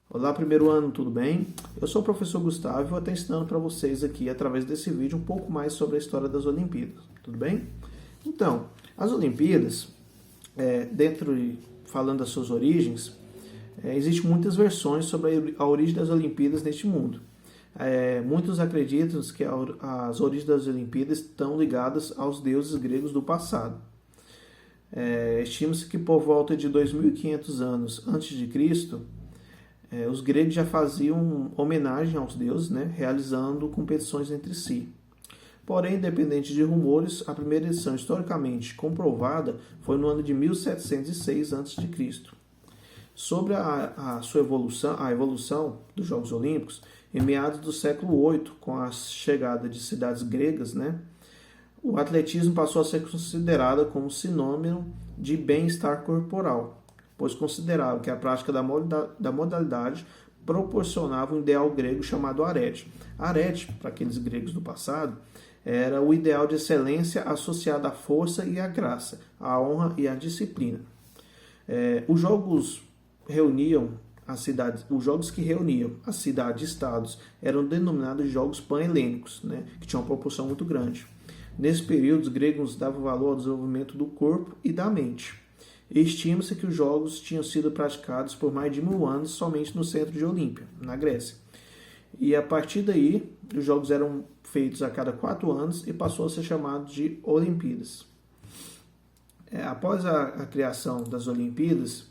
Olá, primeiro ano, tudo bem? Eu sou o professor Gustavo e vou estar ensinando para vocês aqui, através desse vídeo, um pouco mais sobre a história das Olimpíadas, tudo bem? Então, as Olimpíadas, falando das suas origens, existem muitas versões sobre a origem das Olimpíadas neste mundo. Muitos acreditam que as origens das Olimpíadas estão ligadas aos deuses gregos do passado. Estima-se que por volta de 2.500 anos antes de Cristo, os gregos já faziam homenagem aos deuses, realizando competições entre si. Porém, independente de rumores, a primeira edição historicamente comprovada foi no ano de 1706 a.C. Sobre a evolução dos Jogos Olímpicos, em meados do século VIII, com a chegada de cidades gregas, o atletismo passou a ser considerado como sinônimo de bem-estar corporal, pois consideravam que a prática da modalidade proporcionava um ideal grego chamado arete. Arete, para aqueles gregos do passado, era o ideal de excelência associado à força e à graça, à honra e à disciplina. Os jogos que reuniam as cidades-estados eram denominados de jogos pan-helênicos, que tinham uma proporção muito grande. Nesse período, os gregos davam valor ao desenvolvimento do corpo e da mente. Estima-se que os jogos tinham sido praticados por mais de 1000 anos somente no centro de Olímpia, na Grécia. E a partir daí, os jogos eram feitos a cada 4 anos e passou a ser chamado de Olimpíadas. Após a criação das Olimpíadas,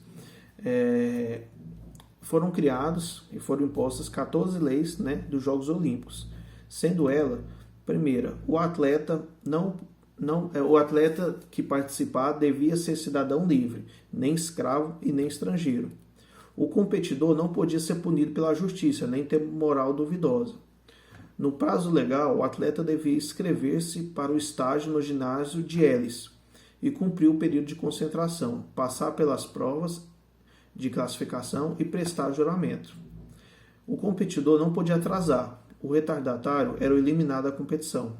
foram criados e foram impostas 14 leis dos Jogos Olímpicos, sendo ela, primeira, o atleta que participar devia ser cidadão livre, nem escravo e nem estrangeiro. O competidor não podia ser punido pela justiça, nem ter moral duvidosa. No prazo legal, o atleta devia inscrever-se para o estágio no ginásio de Elis e cumprir o período de concentração, passar pelas provas de classificação e prestar juramento. O competidor não podia atrasar. O retardatário era eliminado da competição.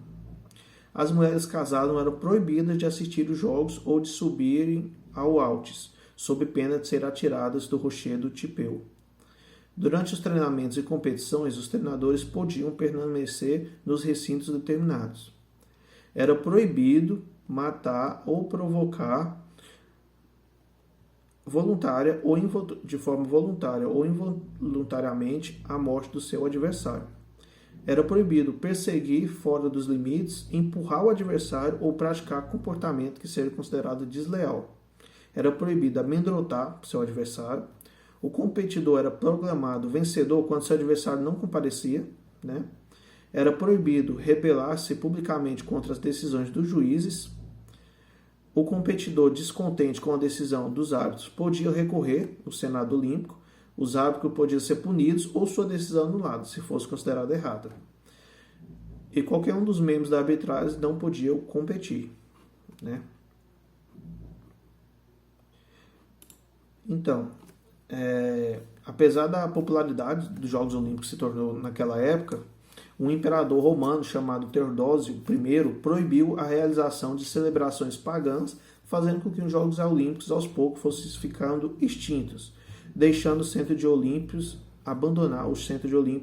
As mulheres casadas eram proibidas de assistir os jogos ou de subirem ao altis, sob pena de ser atiradas do rochedo Tipeu. Durante os treinamentos e competições, os treinadores podiam permanecer nos recintos determinados. Era proibido matar ou provocar de forma voluntária ou involuntariamente a morte do seu adversário. Era proibido perseguir fora dos limites, empurrar o adversário ou praticar comportamento que seja considerado desleal. Era proibido amedrontar seu adversário. O competidor era proclamado vencedor quando seu adversário não comparecia. Era proibido rebelar-se publicamente contra as decisões dos juízes. O competidor descontente com a decisão dos árbitros podia recorrer ao Senado Olímpico. Os árbitros podiam ser punidos ou sua decisão anulada, se fosse considerada errada. E qualquer um dos membros da arbitragem não podia competir. Então, apesar da popularidade dos Jogos Olímpicos que se tornou naquela época, um imperador romano chamado Teodósio I proibiu a realização de celebrações pagãs, fazendo com que os Jogos Olímpicos aos poucos fossem ficando extintos, deixando o centro de Olímpia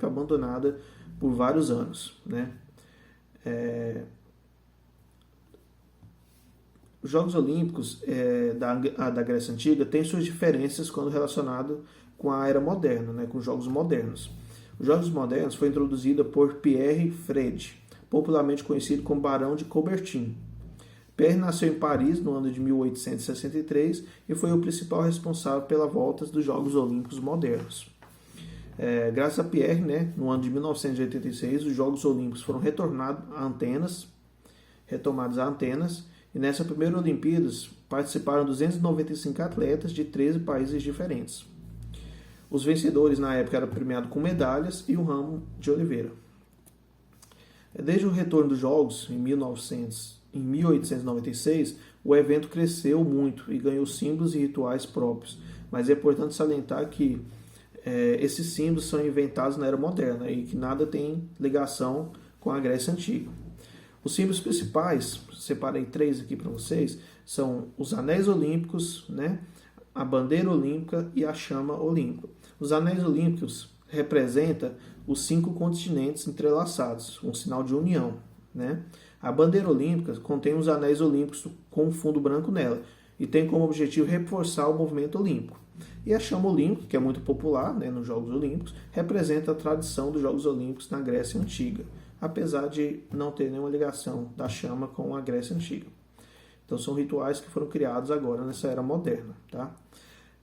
abandonada por vários anos. Os Jogos Olímpicos da Grécia Antiga têm suas diferenças quando relacionado com a era moderna, com os Jogos Modernos. Os Jogos Modernos foi introduzido por Pierre Frede, popularmente conhecido como Barão de Coubertin. Pierre nasceu em Paris no ano de 1863 e foi o principal responsável pela volta dos Jogos Olímpicos modernos. Graças a Pierre, no ano de 1986, os Jogos Olímpicos foram retomados a Atenas, e nessa primeira Olimpíadas participaram 295 atletas de 13 países diferentes. Os vencedores na época eram premiados com medalhas e um ramo de oliveira. Desde o retorno dos Jogos, em 1896, o evento cresceu muito e ganhou símbolos e rituais próprios, mas é importante salientar que esses símbolos são inventados na era moderna e que nada tem ligação com a Grécia Antiga. Os símbolos principais, separei 3 aqui para vocês, são os anéis olímpicos, a bandeira olímpica e a chama olímpica. Os anéis olímpicos representam os 5 continentes entrelaçados, um sinal de união, né? A bandeira olímpica contém os anéis olímpicos com um fundo branco nela e tem como objetivo reforçar o movimento olímpico. E a chama olímpica, que é muito popular, né, nos Jogos Olímpicos, representa a tradição dos Jogos Olímpicos na Grécia Antiga, apesar de não ter nenhuma ligação da chama com a Grécia Antiga. Então são rituais que foram criados agora nessa era moderna, tá?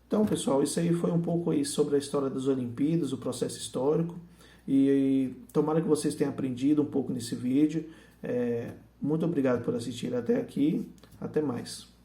Então, pessoal, isso aí foi um pouco aí sobre a história das Olimpíadas, o processo histórico, e tomara que vocês tenham aprendido um pouco nesse vídeo. Muito obrigado por assistir até aqui. Até mais.